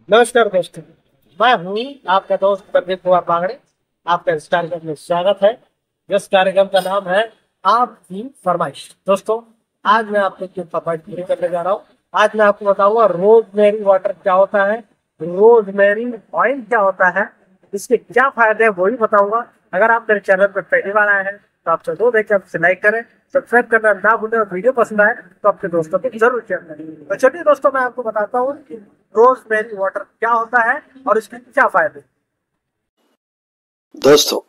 नमस्कार दोस्तों, मैं हूँ आपका दोस्त प्रदीप कुमार बांगड़े। आपका इस कार्यक्रम में स्वागत है। इस कार्यक्रम का नाम है आपकी फरमाइश। दोस्तों, आज मैं आपको की फरमाइश पूरी करने जा रहा हूँ। आज मैं आपको बताऊंगा रोजमेरी वाटर क्या होता है, रोजमेरी ऑयल क्या होता है, इसके क्या फायदे हैं वो भी बताऊंगा। अगर आप मेरे चैनल पर पहली बार आए हैं तो आपसे दो देखिए, आपसे लाइक करें, सब्सक्राइब करना ना भूलें और वीडियो पसंद आए तो अपने दोस्तों को जरूर शेयर करें। तो चलिए दोस्तों, मैं आपको बताता हूँ कि रोजमेरी वाटर क्या होता है और इसके क्या फायदे। दोस्तों,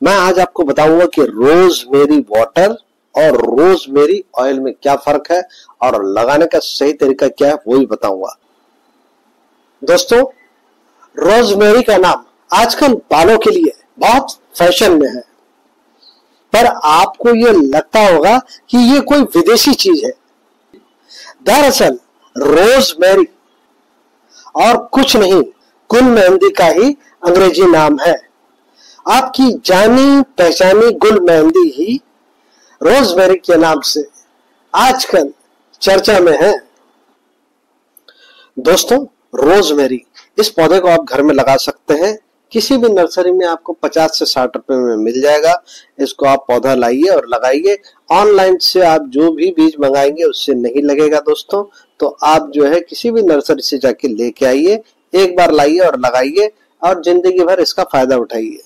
मैं आज आपको बताऊंगा कि रोजमेरी वाटर और रोजमेरी ऑयल में क्या फर्क है और लगाने का सही तरीका क्या है वो भी बताऊंगा। दोस्तों, रोजमेरी का नाम आजकल बालों के लिए बहुत फैशन में है, पर आपको ये लगता होगा कि ये कोई विदेशी चीज है। दरअसल रोजमेरी और कुछ नहीं, गुल मेहंदी का ही अंग्रेजी नाम है। आपकी जानी पहचानी गुल मेहंदी ही रोजमेरी के नाम से आजकल चर्चा में है। दोस्तों, रोजमेरी इस पौधे को आप घर में लगा सकते हैं। किसी भी नर्सरी में आपको 50 से 60 रुपए में मिल जाएगा। इसको आप पौधा लाइए और लगाइए। ऑनलाइन से आप जो भी बीज मंगाएंगे उससे नहीं लगेगा दोस्तों। तो आप जो है किसी भी नर्सरी से जाके लेके आइए, एक बार लाइए और लगाइए और जिंदगी भर इसका फायदा उठाइए।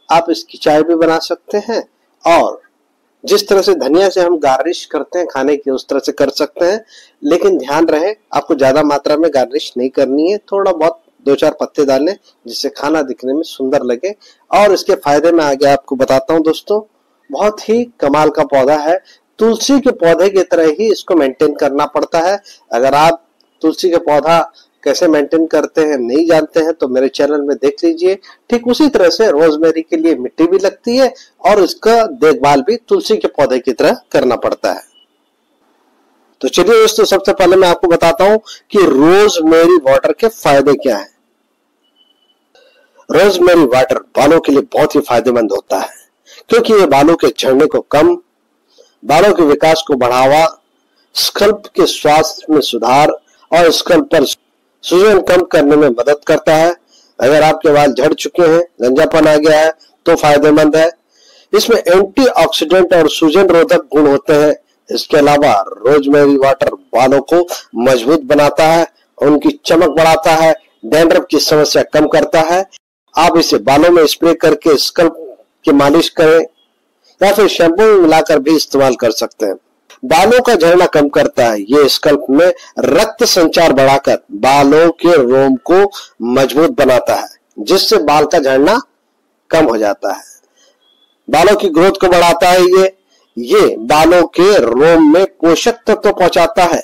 आप इसकी चाय भी बना सकते हैं और जिस तरह से धनिया से हम गार्निश करते हैं खाने की, उस तरह से कर सकते हैं। लेकिन ध्यान रहे, आपको ज्यादा मात्रा में गार्निश नहीं करनी है। थोड़ा बहुत 2-4 पत्ते डालें जिससे खाना दिखने में सुंदर लगे। और इसके फायदे में आगे आपको बताता हूं दोस्तों। बहुत ही कमाल का पौधा है। तुलसी के पौधे की तरह ही इसको मेंटेन करना पड़ता है। अगर आप तुलसी का पौधा कैसे मेंटेन करते हैं नहीं जानते हैं तो मेरे चैनल में देख लीजिए। ठीक उसी तरह से रोजमेरी के लिए मिट्टी भी लगती है और इसका देखभाल भी तुलसी के पौधे की तरह करना पड़ता है। तो चलिए दोस्तों, सबसे पहले मैं आपको बताता हूं कि रोजमेरी वाटर के फायदे क्या हैं। रोजमेरी वाटर बालों के लिए बहुत ही फायदेमंद होता है क्योंकि ये बालों के झड़ने को कम, बालों के विकास को बढ़ावा, स्कल्प के स्वास्थ्य में सुधार और स्कल्प पर सूजन कम करने में मदद करता है। अगर आपके बाल झड़ चुके हैं, गंजापन आ गया है तो फायदेमंद है। इसमें एंटीऑक्सीडेंट और सूजन रोधक गुण होते हैं। इसके अलावा रोजमेरी वाटर बालों को मजबूत बनाता है, उनकी चमक बढ़ाता है, डैंड्रफ की समस्या कम करता है। आप इसे बालों में स्प्रे करके स्कल्प की मालिश करें या फिर शैम्पू में मिलाकर भी इस्तेमाल कर सकते हैं। बालों का झड़ना कम करता है। ये स्कल्प में रक्त संचार बढ़ाकर बालों के रोम को मजबूत बनाता है जिससे बाल का झड़ना कम हो जाता है। बालों की ग्रोथ को बढ़ाता है। ये बालों के रोम में पोषक तत्व पहुंचाता है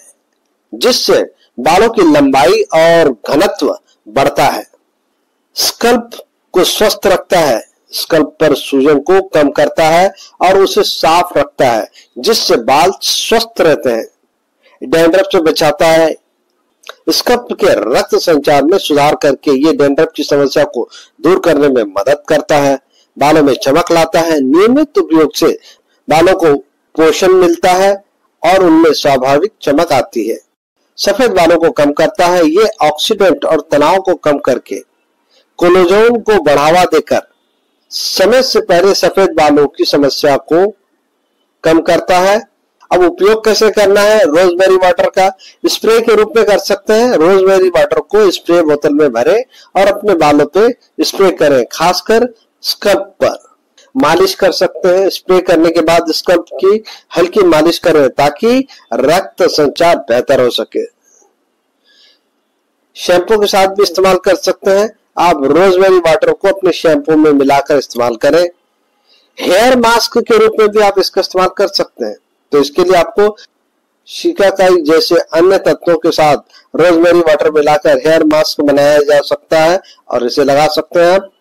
जिससे बालों की लंबाई और घनत्व बढ़ता है। स्कल्प को स्वस्थ रखता है, स्कल्प पर सूजन को कम करता है और उसे साफ रखता है जिससे बाल स्वस्थ रहते हैं। डैंड्रफ से बचाता है। स्कल्प के रक्त संचार में सुधार करके ये डैंड्रफ की समस्या को दूर करने में मदद करता है। बालों में चमक लाता है। नियमित उपयोग से बालों को पोषण मिलता है और उनमें स्वाभाविक चमक आती है। सफेद बालों को कम करता है। ये ऑक्सीडेंट और तनाव को कम करके कोलेजन को बढ़ावा देकर समय से पहले सफेद बालों की समस्या को कम करता है। अब उपयोग कैसे करना है रोजमेरी वाटर का? स्प्रे के रूप में कर सकते हैं। रोजमेरी वाटर को स्प्रे बोतल में भरें और अपने बालों पे स्प्रे करें, खासकर स्कल्प पर मालिश कर सकते हैं। स्प्रे करने के बाद स्कल्प की हल्की मालिश करें ताकि रक्त संचार बेहतर हो सके। शैम्पू के साथ भी इस्तेमाल कर सकते हैं। आप रोजमेरी वाटर को अपने शैम्पू में मिलाकर इस्तेमाल करें। हेयर मास्क के रूप में भी आप इसका इस्तेमाल कर सकते हैं। तो इसके लिए आपको शिकाकाई जैसे अन्य तत्वों के साथ रोजमेरी वाटर मिलाकर हेयर मास्क बनाया जा सकता है और इसे लगा सकते हैं आप।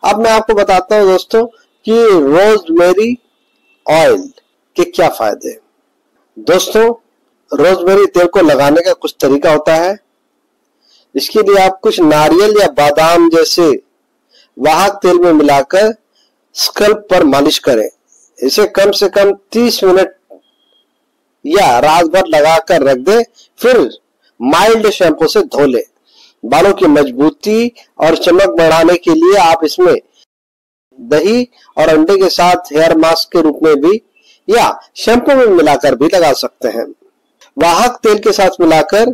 अब मैं आपको बताता हूं दोस्तों कि रोजमेरी ऑयल के क्या फायदे हैं। दोस्तों, रोजमेरी तेल को लगाने का कुछ तरीका होता है। इसके लिए आप कुछ नारियल या बादाम जैसे वाहक तेल में मिलाकर स्कल्प पर मालिश करें। इसे कम से कम 30 मिनट या रात भर लगाकर रख दें, फिर माइल्ड शैम्पू से धो लें। बालों की मजबूती और चमक बढ़ाने के लिए आप इसमें दही और अंडे के साथ हेयर मास्क के रूप में भी या शैम्पू में मिलाकर भी लगा सकते हैं। वाहक तेल के साथ मिलाकर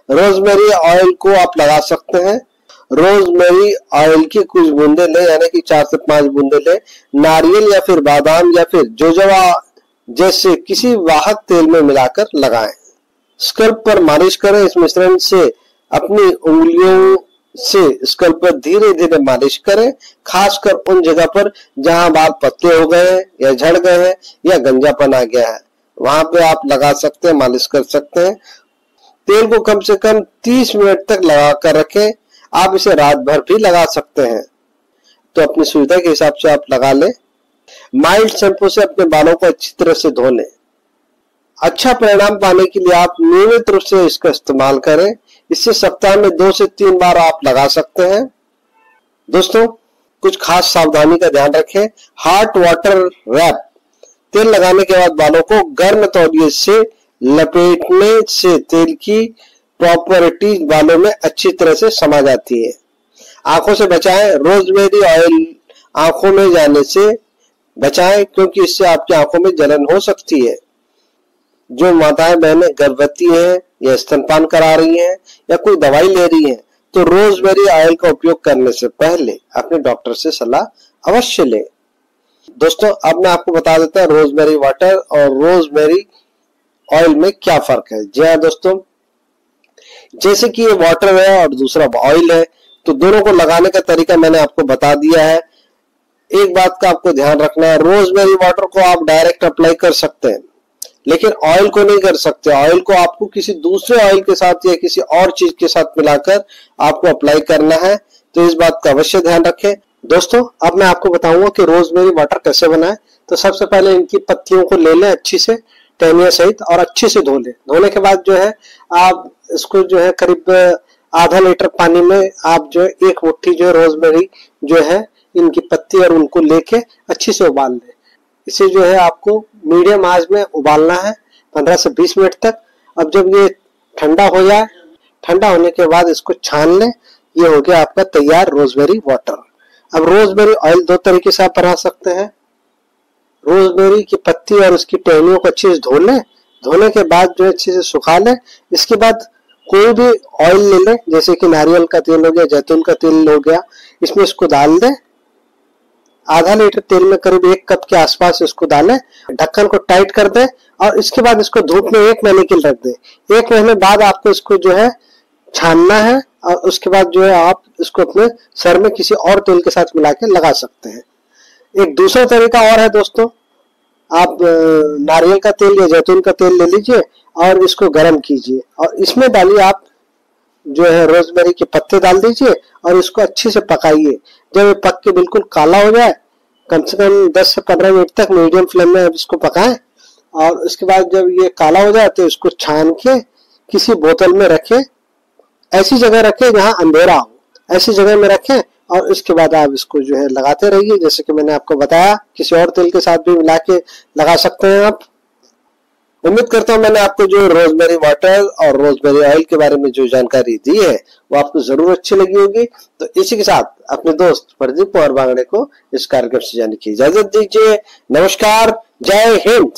रोजमेरी ऑयल को आप लगा सकते हैं। रोजमेरी ऑयल की कुछ बूंदे लें, यानी कि 4 से 5 बूंदे लें। नारियल या फिर बादाम या फिर जोजवा जैसे किसी वाहक तेल में मिलाकर लगाएं। स्कल्प पर मालिश करें। इस मिश्रण से अपनी उंगलियों से स्कल्प पर धीरे धीरे मालिश करें, खासकर उन जगह पर जहां बाल पतले हो गए हैं या झड़ गए हैं या गंजापन आ गया है, वहां पे आप लगा सकते हैं, मालिश कर सकते हैं। तेल को कम से कम 30 मिनट तक लगा कर रखें। आप इसे रात भर भी लगा सकते हैं, तो अपनी सुविधा के हिसाब से आप लगा लें। माइल्ड शैम्पू से अपने बालों को अच्छी तरह से धो लें। अच्छा परिणाम पाने के लिए आप नियमित रूप से इसका इस्तेमाल करें। इससे सप्ताह में 2 से 3 बार आप लगा सकते हैं। दोस्तों, कुछ खास सावधानी का ध्यान रखें। Hot water wrap. तेल लगाने के बाद बालों को गर्म तौलिए से लपेटने से तेल की प्रॉपर्टीज बालों में अच्छी तरह से समा जाती है। आंखों से बचाएं। रोजमेरी ऑयल आंखों में जाने से बचाएं, क्योंकि इससे आपकी आंखों में जलन हो सकती है। जो माताएं बहनें गर्भवती हैं या स्तनपान करा रही हैं या कोई दवाई ले रही हैं, तो रोजमेरी ऑयल का उपयोग करने से पहले अपने डॉक्टर से सलाह अवश्य लें। दोस्तों, अब मैं आपको बता देता हूं रोजमेरी वाटर और रोजमेरी ऑयल में क्या फर्क है। जी हाँ दोस्तों, जैसे कि ये वाटर है और दूसरा ऑयल है, तो दोनों को लगाने का तरीका मैंने आपको बता दिया है। एक बात का आपको ध्यान रखना है, रोजमेरी वाटर को आप डायरेक्ट अप्लाई कर सकते हैं, लेकिन ऑयल को नहीं कर सकते। ऑयल को आपको किसी दूसरे ऑयल के साथ या किसी और चीज के साथ मिलाकर आपको अप्लाई करना है, तो इस बात का अवश्य ध्यान रखें। दोस्तों, अब मैं आपको बताऊंगा कि रोजमेरी वाटर कैसे बनाएं। तो सबसे पहले इनकी पत्तियों को ले लें अच्छी से, टहनियों सहित, और अच्छे से धो लें। धोने के बाद जो है आप इसको जो है करीब आधा लीटर पानी में आप जो है 1 मुट्ठी जो है रोजमेरी जो है इनकी पत्ती और उनको लेके अच्छी से उबाल लें। इसे जो है आपको मीडियम आंच में उबालना है 15 से 20 मिनट तक। अब जब ये ठंडा हो जाए, ठंडा होने के बाद इसको छान लें। ये हो गया आपका तैयार रोजमेरी वाटर। अब रोजमेरी ऑयल 2 तरीके से आप बना सकते हैं। रोजमेरी की पत्ती और उसकी टहनियों को अच्छे से धो लें। धोने के बाद जो अच्छे से सुखा लें। इसके बाद कोई भी ऑयल ले लें, जैसे कि नारियल का तेल हो गया, जैतून का तेल हो गया, इसमें इसको डाल दें। आधा लीटर तेल में करीब 1 कप के आसपास इसको डालें। ढक्कन को टाइट कर दें और इसके बाद इसको धूप में 1 महीने के लिए रख दें। 1 महीने बाद आपको इसको जो है छानना है और उसके बाद जो है आप इसको अपने सर में किसी और तेल के साथ मिला के लगा सकते हैं। एक दूसरा तरीका और है दोस्तों, आप नारियल का तेल या जैतून का तेल ले लीजिए और इसको गर्म कीजिए और इसमें डालिए आप जो है रोजमेरी के पत्ते डाल दीजिए और इसको अच्छे से पकाइए। जब ये पक के बिल्कुल काला हो जाए, कम से कम 10 से 15 मिनट तक मीडियम फ्लेम में इसको पकाएं और उसके बाद जब ये काला हो जाए तो इसको छान के किसी बोतल में रखें। ऐसी जगह रखें जहां अंधेरा हो, ऐसी जगह में रखें और इसके बाद आप इसको जो है लगाते रहिए। जैसे कि मैंने आपको बताया, किसी और तेल के साथ भी मिला के लगा सकते हैं आप। उम्मीद करता हूं मैंने आपको जो रोजमेरी वाटर और रोजमेरी ऑयल के बारे में जो जानकारी दी है वो आपको जरूर अच्छी लगी होगी। तो इसी के साथ अपने दोस्त प्रदीप कुमार बांगड़े को इस कार्यक्रम से जाने की इजाजत दीजिए। नमस्कार, जय हिंद।